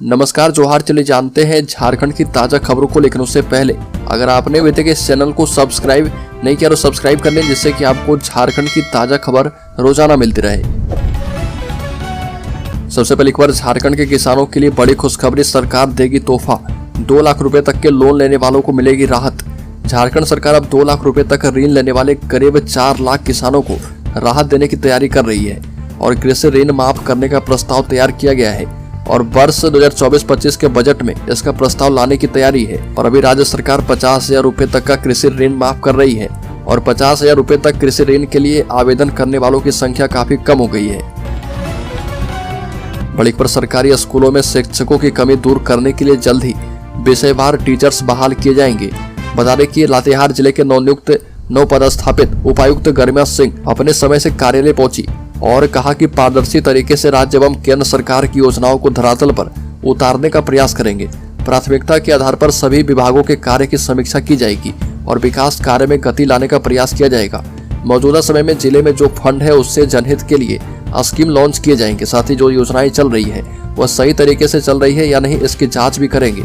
नमस्कार जोहार। चलिए जानते हैं झारखंड की ताजा खबरों को, लेकिन उससे पहले अगर आपने अभी तक इस चैनल को सब्सक्राइब नहीं किया तो सब्सक्राइब कर लें, जिससे कि आपको झारखंड की ताजा खबर रोजाना मिलती रहे। सबसे पहले एक बार झारखंड के किसानों के लिए बड़ी खुशखबरी, सरकार देगी तोहफा। 2 लाख रुपए तक के लोन लेने वालों को मिलेगी राहत। झारखंड सरकार अब 2 लाख रुपए तक ऋण लेने वाले करीब 4 लाख किसानों को राहत देने की तैयारी कर रही है और कृषि ऋण माफ करने का प्रस्ताव तैयार किया गया है और वर्ष 2024-25 के बजट में इसका प्रस्ताव लाने की तैयारी है। और अभी राज्य सरकार 50,000 रुपए तक का कृषि ऋण माफ कर रही है और 50,000 रुपए तक कृषि ऋण के लिए आवेदन करने वालों की संख्या काफी कम हो गई है। बड़ी खबर, सरकारी स्कूलों में शिक्षकों की कमी दूर करने के लिए जल्द ही विषयवार टीचर्स बहाल किए जाएंगे। बता दें कि लातेहार जिले के नवपदस्थापित उपायुक्त गरिमा सिंह अपने समय से कार्यालय पहुंची और कहा कि पारदर्शी तरीके से राज्य एवं केंद्र सरकार की योजनाओं को धरातल पर उतारने का प्रयास करेंगे। प्राथमिकता के आधार पर सभी विभागों के कार्य की समीक्षा की जाएगी और विकास कार्य में गति लाने का प्रयास किया जाएगा। मौजूदा समय में जिले में जो फंड है उससे जनहित के लिए स्कीम लॉन्च किए जाएंगे। साथ ही जो योजनाएं चल रही है वह सही तरीके से चल रही है या नहीं, इसकी जाँच भी करेंगे।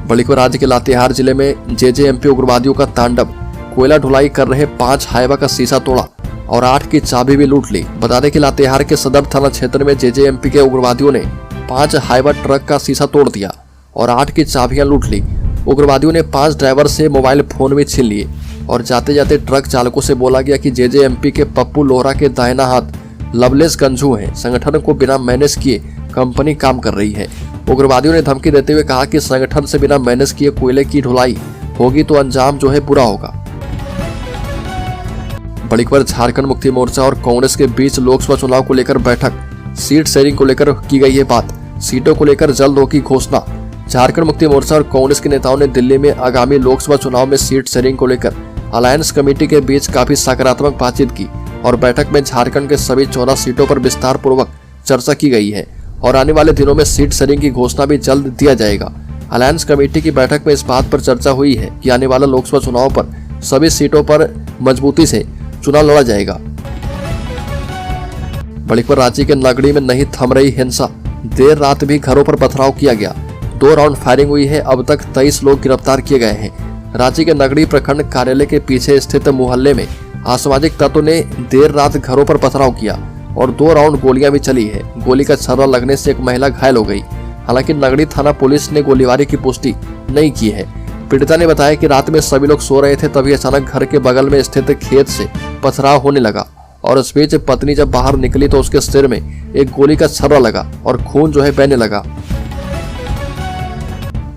बड़ी खबर, राज्य के लातेहार जिले में जेजेएमपी उग्रवादियों का तांडव। कोयला ढुलाई कर रहे 5 हाइवा का शीशा तोड़ा और 8 की चाबी भी लूट ली। बता दें कि लातेहार के सदर थाना क्षेत्र में जेजेएमपी के उग्रवादियों ने 5 हाइवा ट्रक का शीशा तोड़ दिया और 8 की चाबियां लूट ली। उग्रवादियों ने 5 ड्राइवर से मोबाइल फोन भी छीन लिए और जाते जाते ट्रक चालकों से बोला गया कि जेजेएमपी के पप्पू लोहरा के दाहिना हाथ लवलेस गंजू हैं। संगठन को बिना मैनेज किए कंपनी काम कर रही है। उग्रवादियों ने धमकी देते हुए कहा कि संगठन से बिना मैनेज किए कोयले की ढुलाई होगी तो अंजाम जो है बुरा होगा। बड़ी खबर, झारखंड मुक्ति मोर्चा और कांग्रेस के बीच लोकसभा चुनाव को लेकर बैठक। सीट शेयरिंग को लेकर की गई है बात। सीटों को लेकर जल्द होगी घोषणा। झारखंड मुक्ति मोर्चा और कांग्रेस के नेताओं ने दिल्ली में आगामी लोकसभा चुनाव में सीट शेयरिंग को लेकर अलायंस कमेटी के बीच काफी सकारात्मक बातचीत की और बैठक में झारखंड के सभी 14 सीटों पर विस्तार पूर्वक चर्चा की गई है और आने वाले दिनों में सीट शेयरिंग की घोषणा भी जल्द दिया जाएगा। अलायंस कमेटी की बैठक में इस बात पर चर्चा हुई है कि आने वाला लोकसभा चुनाव पर सभी सीटों पर मजबूती से चुनाव लड़ा जाएगा। बड़ी खबर, रांची के नगड़ी में नहीं थम रही हिंसा। देर रात भी घरों पर पथराव किया गया। 2 राउंड फायरिंग हुई है। अब तक 23 लोग गिरफ्तार किए गए हैं। रांची के नगड़ी प्रखंड कार्यालय के पीछे स्थित मोहल्ले में असामाजिक तत्वों ने देर रात घरों पर पथराव किया और 2 राउंड गोलियां भी चली है। गोली का छर्रा लगने से एक महिला घायल हो गई। हालांकि नगड़ी थाना पुलिस ने गोलीबारी की पुष्टि नहीं की है। पीड़िता ने बताया कि रात में सभी लोग सो रहे थे, तभी अचानक घर के बगल में स्थित खेत से पथराव होने लगा और इस बीच पत्नी जब बाहर निकली तो उसके सिर में एक गोली का छर्रा लगा और खून जो है बहने लगा।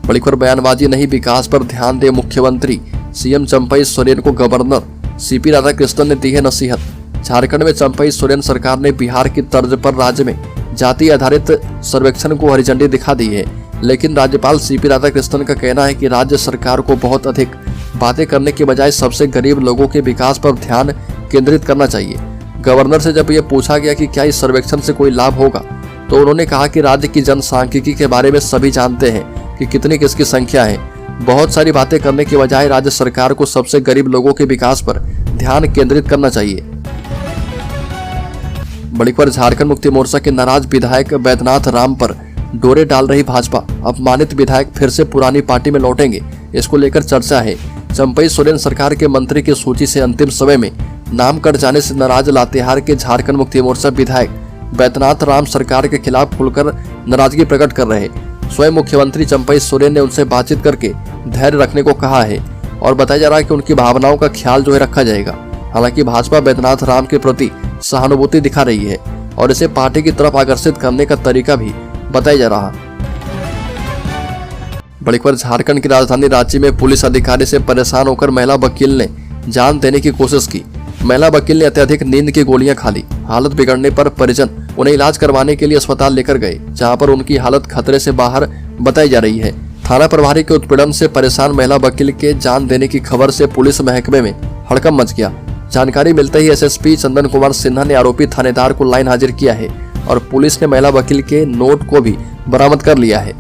बड़ी खबर, बयानबाजी नहीं विकास पर ध्यान दे मुख्यमंत्री। सीएम चंपई सोरेन को गवर्नर सीपी राधाकृष्णन ने दी है नसीहत। झारखंड में चंपई सोरेन सरकार ने बिहार की तर्ज पर राज्य में जाति आधारित सर्वेक्षण को हरी झंडी दिखा दी है, लेकिन राज्यपाल सीपी राधाकृष्णन का कहना है कि राज्य सरकार को बहुत अधिक बातें करने के बजाय सबसे गरीब लोगों के विकास पर ध्यान केंद्रित करना चाहिए। गवर्नर से जब यह पूछा गया कि क्या इस सर्वेक्षण से कोई लाभ होगा तो उन्होंने कहा कि राज्य की जनसांख्यिकी के बारे में सभी जानते हैं कि कितनी किसकी संख्या है। बहुत सारी बातें करने के बजाय राज्य सरकार को सबसे गरीब लोगों के विकास पर ध्यान केंद्रित करना चाहिए। बड़ी खबर, झारखंड मुक्ति मोर्चा के नाराज विधायक बैद्यनाथ राम पर डोरे डाल रही भाजपा। अपमानित विधायक फिर से पुरानी पार्टी में लौटेंगे, इसको लेकर चर्चा है। चंपई सोरेन सरकार के मंत्री की सूची से अंतिम समय में नाम कट जाने से नाराज लातेहार के झारखंड मुक्ति मोर्चा विधायक बैद्यनाथ राम सरकार के खिलाफ खुलकर नाराजगी प्रकट कर रहे। स्वयं मुख्यमंत्री चंपई सोरेन ने उनसे बातचीत करके धैर्य रखने को कहा है और बताया जा रहा है कि उनकी भावनाओं का ख्याल जो है रखा जाएगा। हालांकि भाजपा बैद्यनाथ राम के प्रति सहानुभूति दिखा रही है और इसे पार्टी की तरफ आकर्षित करने का तरीका भी बताया जा रहा। बड़ी खबर, झारखंड की राजधानी रांची में पुलिस अधिकारी से परेशान होकर महिला वकील ने जान देने की कोशिश की। महिला वकील ने अत्यधिक नींद की गोलियां खा ली। हालत बिगड़ने पर परिजन उन्हें इलाज करवाने के लिए अस्पताल लेकर गए, जहां पर उनकी हालत खतरे से बाहर बताई जा रही है। थाना प्रभारी के उत्पीड़न से परेशान महिला वकील के जान देने की खबर से पुलिस महकमे में हड़कंप मच गया। जानकारी मिलते ही एसएसपी चंदन कुमार सिन्हा ने आरोपी थानेदार को लाइन हाजिर किया है और पुलिस ने महिला वकील के नोट को भी बरामद कर लिया है।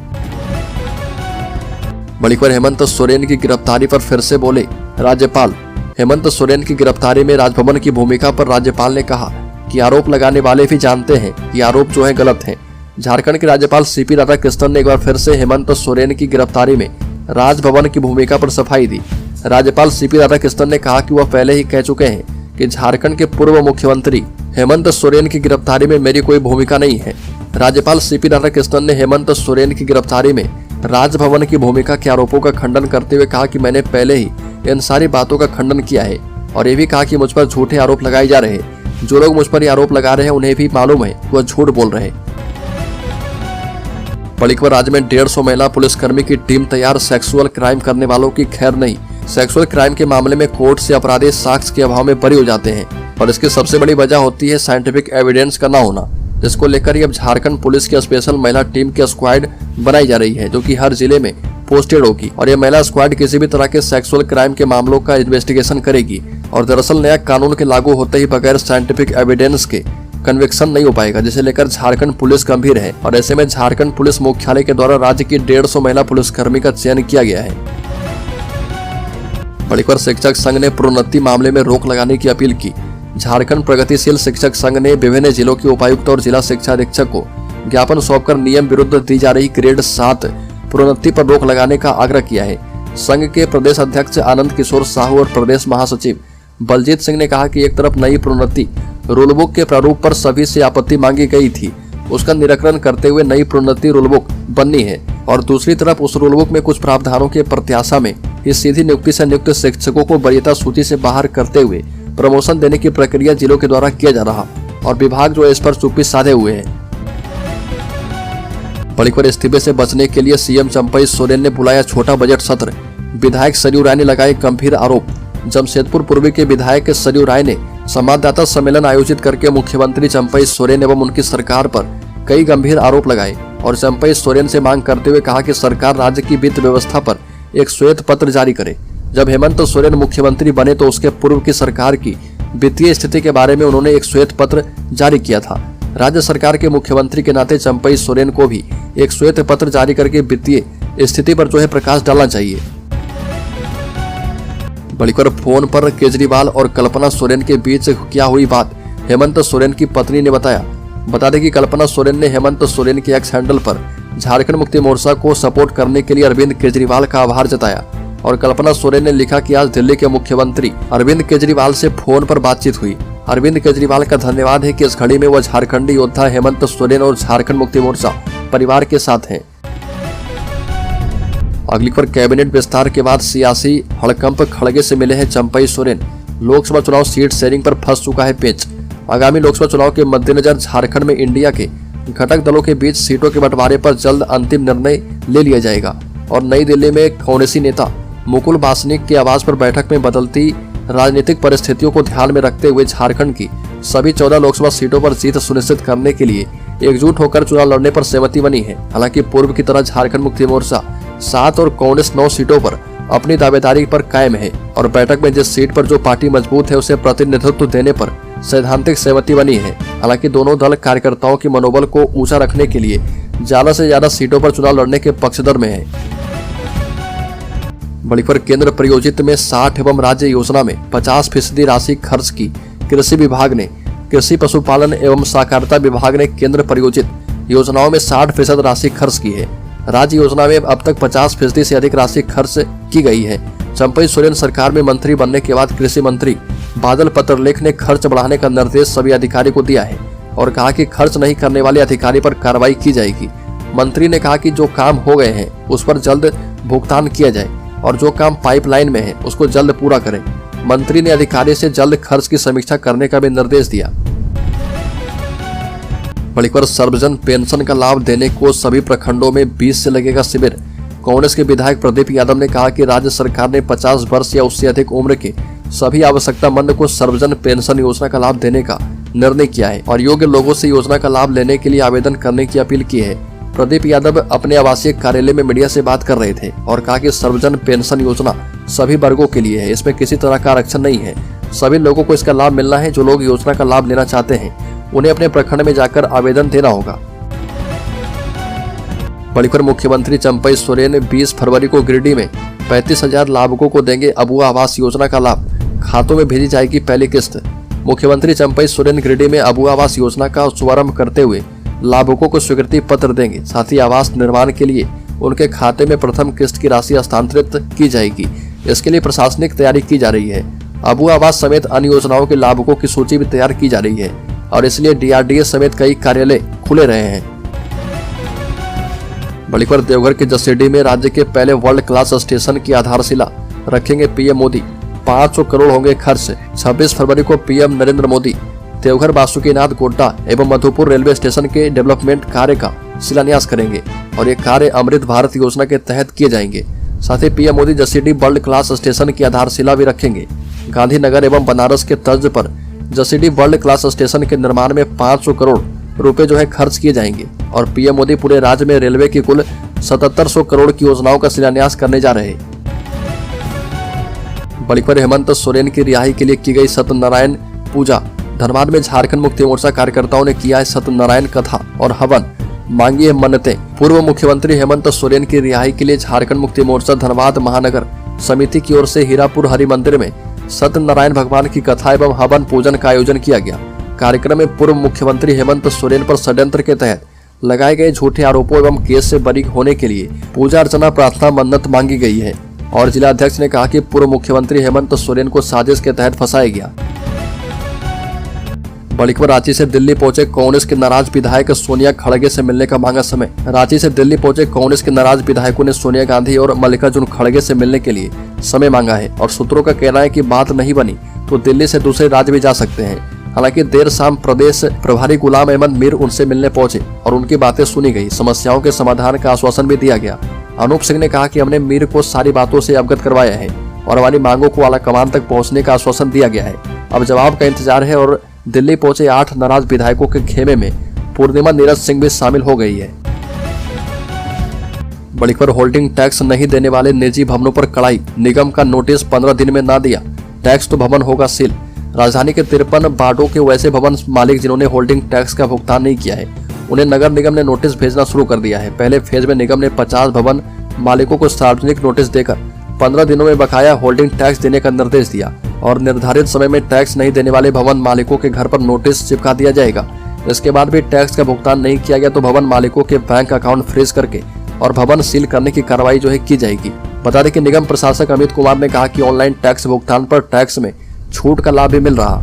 बड़ी खबर, हेमंत सोरेन की गिरफ्तारी पर फिर से बोले राज्यपाल। हेमंत सोरेन की गिरफ्तारी में राजभवन की भूमिका पर राज्यपाल ने कहा कि आरोप लगाने वाले भी जानते हैं कि आरोप जो है गलत है। झारखंड के राज्यपाल सीपी राधाकृष्णन ने एक बार फिर से हेमंत सोरेन की गिरफ्तारी में राजभवन की भूमिका पर सफाई दी। राज्यपाल सीपी राधाकृष्णन ने कहा कि वह पहले ही कह चुके हैं कि झारखंड के पूर्व मुख्यमंत्री हेमंत सोरेन की गिरफ्तारी में मेरी कोई भूमिका नहीं है। राज्यपाल सीपी राधाकृष्णन ने हेमंत सोरेन की गिरफ्तारी में राजभवन की भूमिका के आरोपों का खंडन करते हुए कहा कि मैंने पहले ही इन सारी बातों का खंडन किया है और ये भी कहा कि मुझ पर झूठे आरोप लगाए जा रहे हैं। जो लोग मुझ पर ये आरोप लगा रहे हैं उन्हें भी मालूम है वह झूठ बोल रहे हैं। बड़ीखबर राज्य में 150 महिला पुलिसकर्मी की टीम तैयार, सेक्सुअल क्राइम करने वालों की खैर नहीं। सेक्सुअल क्राइम के मामले में कोर्ट से अपराधी साक्ष्य के अभाव में बरी हो जाते हैं और इसकी सबसे बड़ी वजह होती है साइंटिफिक एविडेंस का न होना, जिसको लेकर ही अब झारखंड पुलिस की स्पेशल महिला टीम की स्क्वाड बनाई जा रही है, जो कि हर जिले में पोस्टेड होगी और यह महिला स्क्वाड किसी भी तरह के सेक्सुअल क्राइम के मामलों का इन्वेस्टिगेशन करेगी। और दरअसल नया कानून के लागू होते ही बगैर साइंटिफिक एविडेंस के कन्विक्शन नहीं हो पाएगा, जिसे लेकर झारखंड पुलिस गंभीर है और ऐसे में झारखंड पुलिस मुख्यालय के द्वारा राज्य की 150 महिला पुलिसकर्मी का चयन किया गया है। बड़ीखबर शिक्षक संघ ने प्रोन्नति मामले में रोक लगाने की अपील की। झारखंड प्रगतिशील शिक्षक संघ ने विभिन्न जिलों के उपायुक्त और जिला शिक्षा अधीक्षक को ज्ञापन सौंपकर नियम विरुद्ध दी जा रही ग्रेड 7 प्रोन्नति पर रोक लगाने का आग्रह किया है। संघ के प्रदेश अध्यक्ष आनंद किशोर साहू और प्रदेश महासचिव बलजीत सिंह ने कहा कि एक तरफ नई प्रोन्नति रूलबुक के प्रारूप पर सभी से आपत्ति मांगी गई थी, उसका निराकरण करते हुए नई प्रोन्नति रूलबुक बननी है और दूसरी तरफ उस रूलबुक में कुछ प्रावधानों के प्रत्याशा में ही सीधी नियुक्ति से नियुक्त शिक्षकों को वरीयता सूची से बाहर करते हुए प्रमोशन देने की प्रक्रिया जिलों के द्वारा किया जा रहा और विभाग जो इस पर चुप्पी साधे हुए है। बड़ीखबर इस्तीफे से बचने के लिए सीएम चंपई सोरेन ने बुलाया छोटा बजट सत्र, विधायक सरयू राय ने लगाए गंभीर आरोप। जमशेदपुर पूर्वी के विधायक सरयू राय ने संवाददाता सम्मेलन आयोजित करके मुख्यमंत्री चंपई सोरेन एवं उनकी सरकार पर कई गंभीर आरोप लगाए और चंपई सोरेन से मांग करते हुए कहा कि सरकार राज्य की वित्त व्यवस्था पर एक श्वेत पत्र जारी करे। जब हेमंत सोरेन मुख्यमंत्री बने तो उसके पूर्व की सरकार की वित्तीय स्थिति के बारे में उन्होंने एक श्वेत पत्र जारी किया था। राज्य सरकार के मुख्यमंत्री के नाते चंपई सोरेन को भी एक श्वेत पत्र जारी करके वित्तीय स्थिति पर जो है प्रकाश डालना चाहिए। बड़ीखबर फोन पर केजरीवाल और कल्पना सोरेन के बीच क्या हुई बात, हेमंत सोरेन की पत्नी ने बताया। बता दें कि कल्पना सोरेन ने हेमंत सोरेन के एक्स हैंडल पर झारखंड मुक्ति मोर्चा को सपोर्ट करने के लिए अरविंद केजरीवाल का आभार जताया और कल्पना सोरेन ने लिखा कि आज दिल्ली के मुख्यमंत्री अरविंद केजरीवाल से फोन पर बातचीत हुई। अरविंद केजरीवाल का धन्यवाद है कि इस घड़ी में वह झारखंडी योद्धा हेमंत सोरेन और झारखंड मुक्ति मोर्चा परिवार के साथ हैं। अगली खबर, कैबिनेट विस्तार के बाद सियासी हड़कंप खड़गे से मिले हैं चंपई सोरेन। लोकसभा चुनाव सीट शेयरिंग पर फंस चुका है पेच। आगामी लोकसभा चुनाव के मद्देनजर झारखंड में इंडिया के घटक दलों के बीच सीटों के बंटवारे पर जल्द अंतिम निर्णय ले लिया जाएगा और नई दिल्ली में कांग्रेसी नेता मुकुल वासनिक के आवास पर बैठक में बदलती राजनीतिक परिस्थितियों को ध्यान में रखते हुए झारखंड की सभी 14 लोकसभा सीटों पर जीत सुनिश्चित करने के लिए एकजुट होकर चुनाव लड़ने पर सहमति बनी है। हालांकि पूर्व की तरह झारखंड मुक्ति मोर्चा 7 और कांग्रेस 9 सीटों पर अपनी दावेदारी पर कायम है और बैठक में जिस सीट पर जो पार्टी मजबूत है उसे प्रतिनिधित्व देने पर सैद्धांतिक सहमति बनी है। हालांकि दोनों दल कार्यकर्ताओं के मनोबल को ऊंचा रखने के लिए ज्यादा से ज्यादा सीटों पर चुनाव लड़ने के पक्षधर में है। बड़ीखबर, केंद्र प्रायोजित में 60 एवं राज्य योजना में 50% राशि खर्च की। कृषि विभाग ने कृषि पशुपालन एवं सहकारिता विभाग ने केंद्र प्रायोजित योजनाओं में 60% राशि खर्च की है। राज्य योजना में अब तक 50% से अधिक राशि खर्च की गई है। चंपई सोरेन सरकार में मंत्री बनने के बाद कृषि मंत्री बादल पत्रलेख ने खर्च बढ़ाने का निर्देश सभी अधिकारी को दिया है और कहा कि खर्च नहीं करने वाले अधिकारी पर कार्रवाई की जाएगी। मंत्री ने कहा कि जो काम हो गए हैं उस पर जल्द भुगतान किया जाए और जो काम पाइपलाइन में है उसको जल्द पूरा करें। मंत्री ने अधिकारी से जल्द खर्च की समीक्षा करने का भी निर्देश दिया। बड़ीखबर, सर्वजन पेंशन का लाभ देने को सभी प्रखंडों में 20 से लगेगा शिविर। कांग्रेस के विधायक प्रदीप यादव ने कहा कि राज्य सरकार ने 50 वर्ष या उससे अधिक उम्र के सभी आवश्यकतामंद को सर्वजन पेंशन योजना का लाभ देने का निर्णय किया है और योग्य लोगों से योजना का लाभ लेने के लिए आवेदन करने की अपील की है। प्रदीप यादव अपने आवासीय कार्यालय में मीडिया से बात कर रहे थे और कहा कि सर्वजन पेंशन योजना सभी वर्गों के लिए है, इसमें किसी तरह का आरक्षण नहीं है। सभी लोगों को इसका लाभ मिलना है। जो लोग योजना का लाभ लेना चाहते हैं उन्हें अपने प्रखंड में जाकर आवेदन देना होगा। बड़ीखबर, मुख्यमंत्री चंपई सोरेन 20 फरवरी को गिरिडीह में 35,000 लाभुकों को देंगे अबुआ आवास योजना का लाभ, खातों में भेजी जाएगी पहली किस्त। मुख्यमंत्री चंपई सोरेन गिरिडीह में अबुआ आवास योजना का शुभारंभ करते हुए लाभुकों को स्वीकृति पत्र देंगे। साथ ही आवास निर्माण के लिए उनके खाते में प्रथम किस्त की राशि हस्तांतरित की जाएगी। इसके लिए प्रशासनिक तैयारी की जा रही है। अबू आवास समेत अन्य योजनाओं के लाभुकों की सूची भी तैयार की जा रही है और इसलिए DRDA समेत कई कार्यालय खुले रहे हैं। बड़ी खबर देवघर के जसीडीह में राज्य के पहले वर्ल्ड क्लास स्टेशन की आधारशिला रखेंगे PM मोदी। 500 करोड़ होंगे खर्च। 26 फरवरी को PM नरेंद्र मोदी देवघर, बासुकीनाथ, गोड्डा एवं मधुपुर रेलवे स्टेशन के डेवलपमेंट कार्य का शिलान्यास करेंगे और ये कार्य अमृत भारत योजना के तहत किए जाएंगे। साथ ही PM Modi Jasidih world class station की आधारशिला भी रखेंगे। गांधीनगर एवं बनारस के तर्ज पर जसीडीह वर्ल्ड क्लास स्टेशन के निर्माण में 500 करोड़ रुपए जो है खर्च किए जाएंगे और PM मोदी पूरे राज्य में रेलवे की कुल 7700 करोड़ की योजनाओं का शिलान्यास करने जा रहे हैं। बड़ी खबर हेमंत सोरेन की रिहाई के लिए की गई सत्यनारायण पूजा। धनबाद में झारखंड मुक्ति मोर्चा कार्यकर्ताओं ने किया है सत्यनारायण कथा और हवन, मांगी है मन्नतें। पूर्व मुख्यमंत्री हेमंत सोरेन की रिहाई के लिए झारखंड मुक्ति मोर्चा धनबाद महानगर समिति की ओर से हीरापुर हरि मंदिर में सत्यनारायण भगवान की कथा एवं हवन पूजन का आयोजन किया गया। कार्यक्रम में पूर्व मुख्यमंत्री हेमंत सोरेन पर षड्यंत्र के तहत लगाए गए झूठे आरोपों एवं केस से बरी होने के लिए पूजा अर्चना, प्रार्थना, मन्नत मांगी गई है और जिला अध्यक्ष ने कहा कि पूर्व मुख्यमंत्री हेमंत सोरेन को साजिश के तहत फंसाया गया। बड़ी खबर रांची से दिल्ली पहुंचे कांग्रेस के नाराज विधायक सोनिया खड़गे से मिलने का मांगा समय। रांची से दिल्ली पहुंचे कांग्रेस के नाराज विधायकों ने सोनिया गांधी और मल्लिकार्जुन खड़गे से मिलने के लिए समय मांगा है और सूत्रों का कहना है कि बात नहीं बनी तो दिल्ली से दूसरे राज्य भी जा सकते हैं। हालांकि देर शाम प्रदेश प्रभारी गुलाम अहमद मीर उनसे मिलने पहुंचे और उनकी बातें सुनी गई। समस्याओं के समाधान का आश्वासन भी दिया गया। अनूप सिंह ने कहा कि हमने मीर को सारी बातों से अवगत करवाया है और हमारी मांगों को आलाकमान तक पहुंचने का आश्वासन दिया गया है। अब जवाब का इंतजार है और दिल्ली पहुंचे 8 नाराज विधायकों के खेमे में पूर्णिमा नीरज सिंह भी शामिल हो गई है। बड़ी खबर होल्डिंग टैक्स नहीं देने वाले निजी भवनों पर कड़ाई। निगम का नोटिस 15 दिन में ना दिया, टैक्स तो भवन होगा सील। राजधानी के 53 वार्डों के वैसे भवन मालिक जिन्होंने होल्डिंग टैक्स का भुगतान नहीं किया है उन्हें नगर निगम ने नोटिस भेजना शुरू कर दिया है। पहले फेज में निगम ने 50 भवन मालिकों को सार्वजनिक नोटिस देकर 15 दिनों में बकाया होल्डिंग टैक्स देने का निर्देश दिया और निर्धारित समय में टैक्स नहीं देने वाले भवन मालिकों के घर पर नोटिस चिपका दिया जाएगा। इसके बाद भी टैक्स का भुगतान नहीं किया गया तो भवन मालिकों के बैंक अकाउंट फ्रीज करके और भवन सील करने की कार्रवाई जो है की जाएगी। बता दें कि निगम प्रशासक अमित कुमार ने कहा कि ऑनलाइन टैक्स भुगतान पर टैक्स में छूट का लाभ भी मिल रहा।